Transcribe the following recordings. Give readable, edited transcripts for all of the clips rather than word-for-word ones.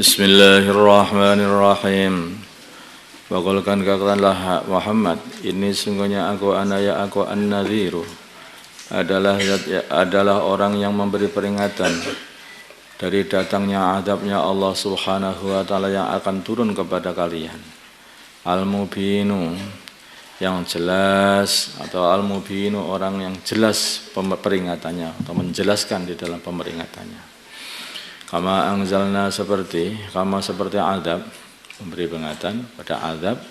Bismillahirrahmanirrahim. Waqulkan katakanlah Muhammad, ini sungguhnya aku an-nadhiru, adalah orang yang memberi peringatan dari datangnya azabnya Allah Subhanahu wa taala yang akan turun kepada kalian. Al-mubinu, yang jelas, atau al-mubinu, orang yang jelas peringatannya atau menjelaskan di dalam pemeringatannya. Kama anzalna, seperti azab, memberi peringatan pada azab.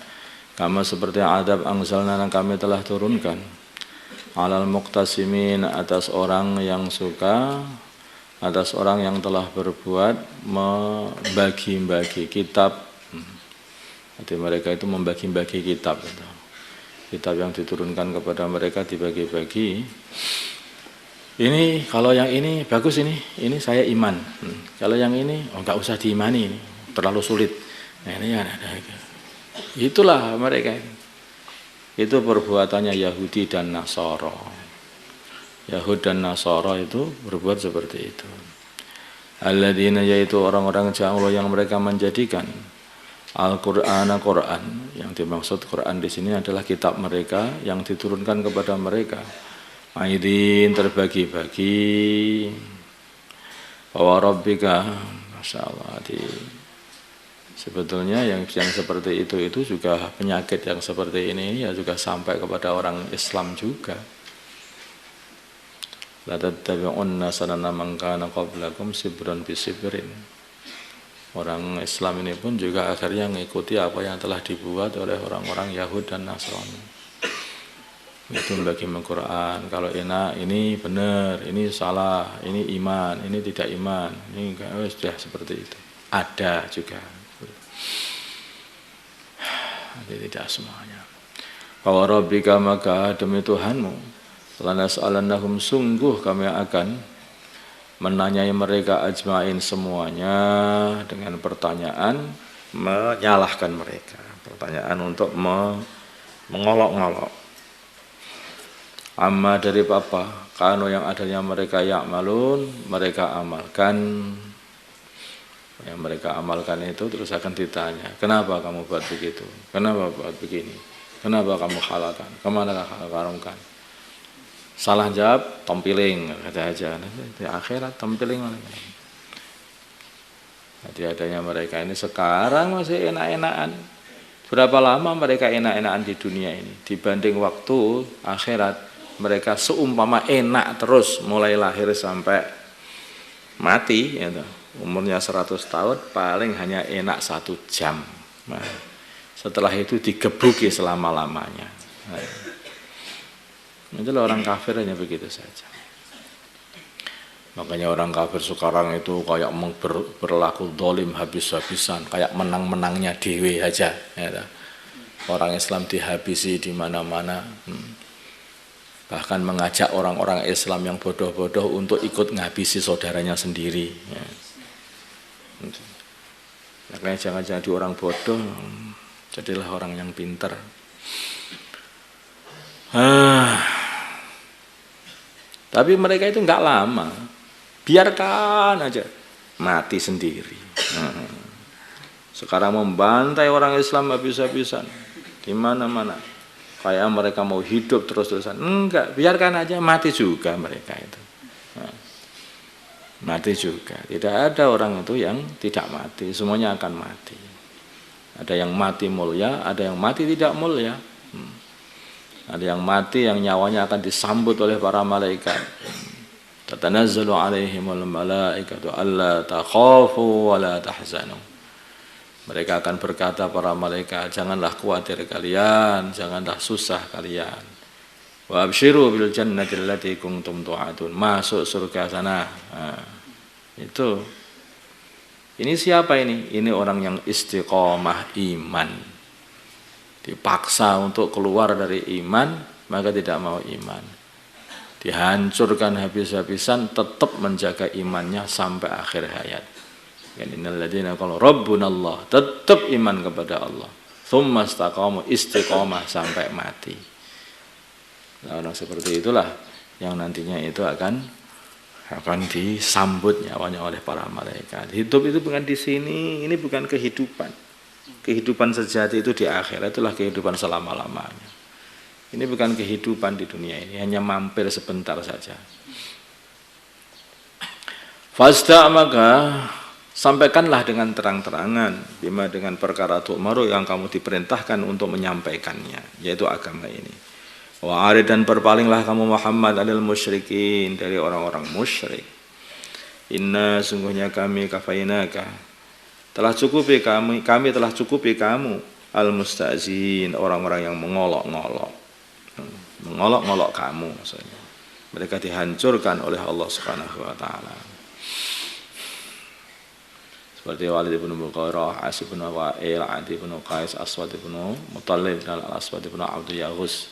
Kama seperti azab anzalna yang kami telah turunkan alal muqtasimin, atas orang yang telah berbuat membagi-bagi kitab. Jadi mereka itu membagi-bagi kitab. Kitab yang diturunkan kepada mereka dibagi-bagi. Ini kalau yang ini bagus, ini saya iman. Kalau yang ini enggak usah diimani, ini terlalu sulit. Nah, ini ada. Itulah mereka. Itu perbuatannya Yahudi dan Nasara. Yahud dan Nasara itu berbuat seperti itu. Alladzina, yaitu orang-orang ja'alu yang mereka menjadikan Al-Qur'an, yang dimaksud Quran di sini adalah kitab mereka yang diturunkan kepada mereka. Aidin, terbagi-bagi. Wa rabbika, Masya Allah. Sebetulnya yang seperti itu juga penyakit yang seperti ini ya juga sampai kepada orang Islam juga. La tattabi'unna sanana man kana qablakum sibran bi sibrin. Orang Islam ini pun juga akhirnya mengikuti apa yang telah dibuat oleh orang-orang Yahud dan Nasrani. Itu bagi Al-Quran, kalau enak ini benar, ini salah, ini iman, ini tidak iman, ini enggak, sudah seperti itu. Ada juga, jadi tidak semuanya. Wa rabbika, maka demi Tuhanmu, lanas'alannahum, sungguh kami akan menanyai mereka ajmain, semuanya, dengan pertanyaan menyalahkan mereka, pertanyaan untuk mengolok-ngolok. Amma, dari apa kanu yang adanya mereka ya'malun, mereka amalkan. Yang mereka amalkan itu terus akan ditanya, kenapa kamu buat begitu, kenapa buat begini, kenapa kamu halalkan, kemana haramkan. Salah jawab, tompiling, kata aja. Di akhirat tompiling. Jadi adanya mereka ini sekarang masih enak-enakan. Berapa lama mereka enak-enakan di dunia ini dibanding waktu akhirat. Mereka seumpama enak terus mulai lahir sampai mati, ya, umurnya 100 tahun paling hanya enak 1 jam. Nah, setelah itu digebuki selama-lamanya. Nah, itulah orang kafir hanya begitu saja. Makanya orang kafir sekarang itu kayak berlaku dolim habis-habisan, kayak menang-menangnya dewe aja. Ya, orang Islam dihabisi di mana-mana. Bahkan mengajak orang-orang Islam yang bodoh-bodoh untuk ikut nghabisi saudaranya sendiri. Ya. Makanya jangan jadi orang bodoh, jadilah orang yang pintar. Tapi mereka itu enggak lama, biarkan aja mati sendiri. Sekarang membantai orang Islam habis-habisan di mana-mana. Kayak mereka mau hidup terus-terusan. Enggak, biarkan aja mati juga mereka itu. Mati juga. Tidak ada orang itu yang tidak mati, semuanya akan mati. Ada yang mati mulia, ada yang mati tidak mulia. Ada yang mati yang nyawanya akan disambut oleh para malaikat. Tatanazzalu alaihimul malaikatu alla takhafu wa la tahzanu. Mereka akan berkata para malaikat, janganlah khawatir kalian, janganlah susah kalian. Wa absyiru bil jannati allati kuntum tu'adun. Masuk surga sana. Nah, itu. Ini siapa ini? Ini orang yang istiqomah iman. Dipaksa untuk keluar dari iman, maka tidak mau iman. Dihancurkan habis-habisan, tetap menjaga imannya sampai akhir hayat. Innalladzina qalu rabbunallah, tetap iman kepada Allah. Tsumma istaqamu, istiqomah sampai mati. Nah, orang seperti itulah yang nantinya itu akan akan disambut nyawanya oleh para malaikat. Hidup itu bukan di sini, ini bukan kehidupan. Kehidupan sejati itu di akhirat, itulah kehidupan selama-lamanya. Ini bukan kehidupan di dunia ini, hanya mampir sebentar saja. Fasda, maka sampaikanlah dengan terang-terangan bima, dengan perkara tu'maru yang kamu diperintahkan untuk menyampaikannya, yaitu agama ini. Wa arid, dan berpalinglah kamu Muhammad anil musyrikin, dari orang-orang musyrik. Inna, sungguhnya kami kafainaka, telah cukupi kami telah cukupi kamu al mustazin, orang-orang yang mengolok-ngolok kamu, maksudnya mereka dihancurkan oleh Allah Subhanahu wa taala. Seperti Walid bin Mughirah, As bin Wa'il, Adi bin Qais, Aswad bin Muttalib, dan Al-Aswad bin Abdul Yaghus.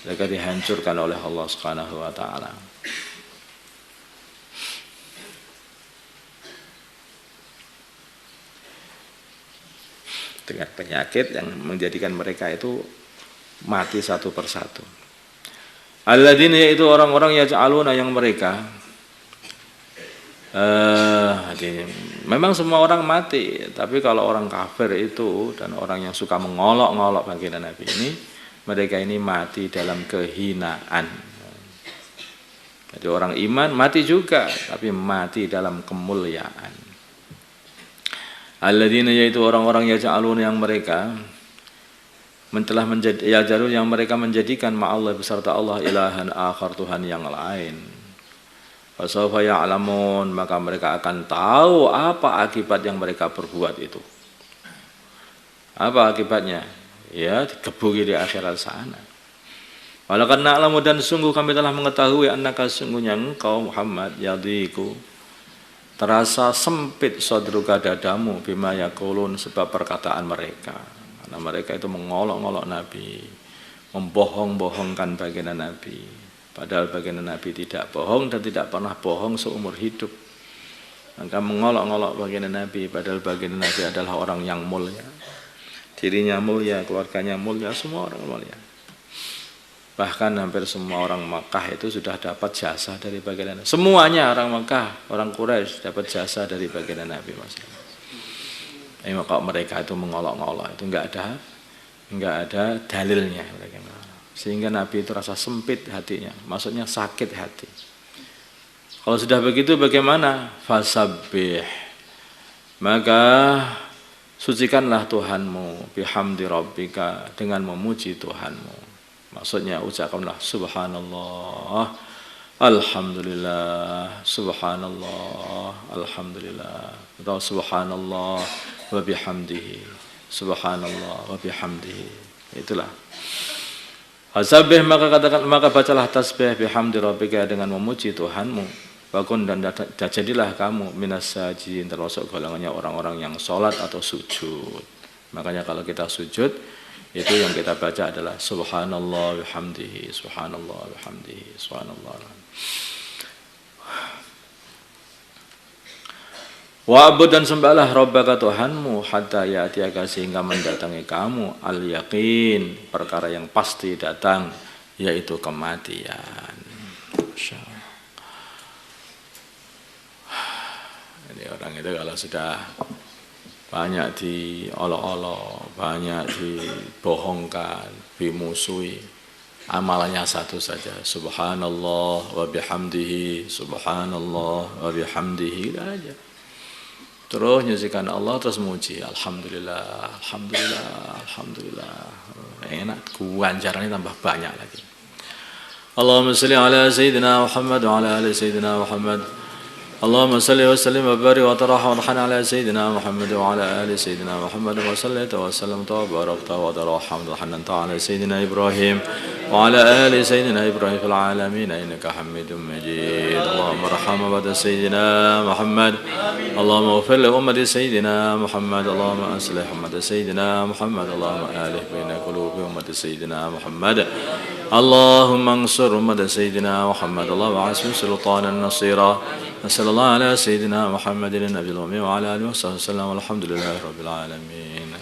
Mereka dihancurkan oleh Allah Subhanahu wa taala. Dengan penyakit yang menjadikan mereka itu mati satu persatu. Alladzina, yaitu orang-orang yaj'aluna, yang mereka memang semua orang mati, tapi kalau orang kafir itu dan orang yang suka mengolok-ngolok baginda Nabi ini, mereka ini mati dalam kehinaan. Jadi orang iman mati juga, tapi mati dalam kemuliaan. Alladzina, yaitu orang-orang yaj'alun, yang mereka telah menjadi yaj'alun, yang mereka menjadikan ma'allah, beserta Allah, ilahan akhar, Tuhan yang lain. Fasawfa ya'lamun, maka mereka akan tahu apa akibat yang mereka perbuat itu. Apa akibatnya? Ya, dikebuki di akhirat sana. Walaqad na'lamu, dan sungguh kami telah mengetahui, annaka, sungguhnya engkau Muhammad, yadhiku, terasa sempit sadruka, dadamu, bima yaqulun, sebab perkataan mereka. Karena mereka itu mengolok-ngolok Nabi, membohong-bohongkan baginda Nabi. Padahal baginda Nabi tidak bohong dan tidak pernah bohong seumur hidup. Maka mengolok-ngolok baginda Nabi, padahal baginda Nabi adalah orang yang mulia. Dirinya mulia, keluarganya mulia, semua orang mulia. Bahkan hampir semua orang Makkah itu sudah dapat jasa dari baginda Nabi. Semuanya orang Makkah, orang Quraisy dapat jasa dari baginda Nabi, Mas. Maka mereka itu mengolok-ngolok, itu enggak ada dalilnya mereka. Sehingga Nabi itu rasa sempit hatinya, maksudnya sakit hati. Kalau sudah begitu bagaimana? Fasabbih, maka sucikanlah Tuhanmu, bihamdi rabbika, dengan memuji Tuhanmu. Maksudnya ucapkanlah subhanallah, alhamdulillah, subhanallah, alhamdulillah, atau subhanallah wa bihamdihi, subhanallah wa bihamdihi. Itulah. Fasabbih, maka bacalah tasbih, bihamdi rabbika, dengan memuji Tuhanmu. Wakun, dan jadilah kamu minas sajidin, termasuk golongannya orang-orang yang sholat atau sujud. Makanya kalau kita sujud, itu yang kita baca adalah subhanallah bihamdihi, subhanallah bihamdihi, subhanallah. Wa'bud, dan sembahlah rabbaka, Tuhanmu, hatta ya'tiyaka, sehingga mendatangi kamu al yaqin, perkara yang pasti datang, yaitu kematian. Masyaallah. Ini orang itu kalau sudah banyak diolok-olok, banyak dibohongkan, dimusuhi, amalannya satu saja, subhanallah wa bihamdihi, subhanallah wa bihamdihi, aja. Terus nyucikan Allah, terus muji, alhamdulillah, alhamdulillah, alhamdulillah. Enak, ganjarannya tambah banyak lagi. Allahumma salli ala sayyidina Muhammad wa ala ali sayyidina Muhammad. اللهم صل وسلم وبارك وترحم وارحم على سيدنا محمد وعلى آل سيدنا محمد وصليت وسلمت وباركت وترحمت وحننت على سيدنا إبراهيم وعلى آل سيدنا إبراهيم في العالمين إنك حميد مجيد. اللهم ارحم أمة سيدنا محمد، اللهم اغفر لأمة سيدنا محمد، اللهم أصلح أمة سيدنا محمد، اللهم آلف بين قلوب أمة سيدنا محمد، اللهم انصر أمة سيدنا محمد، اللهم عاصم سلطانا نصيرا. صلى الله على سيدنا محمد النبي الأمي وعلى آله وصحبه وسلم والحمد لله رب العالمين.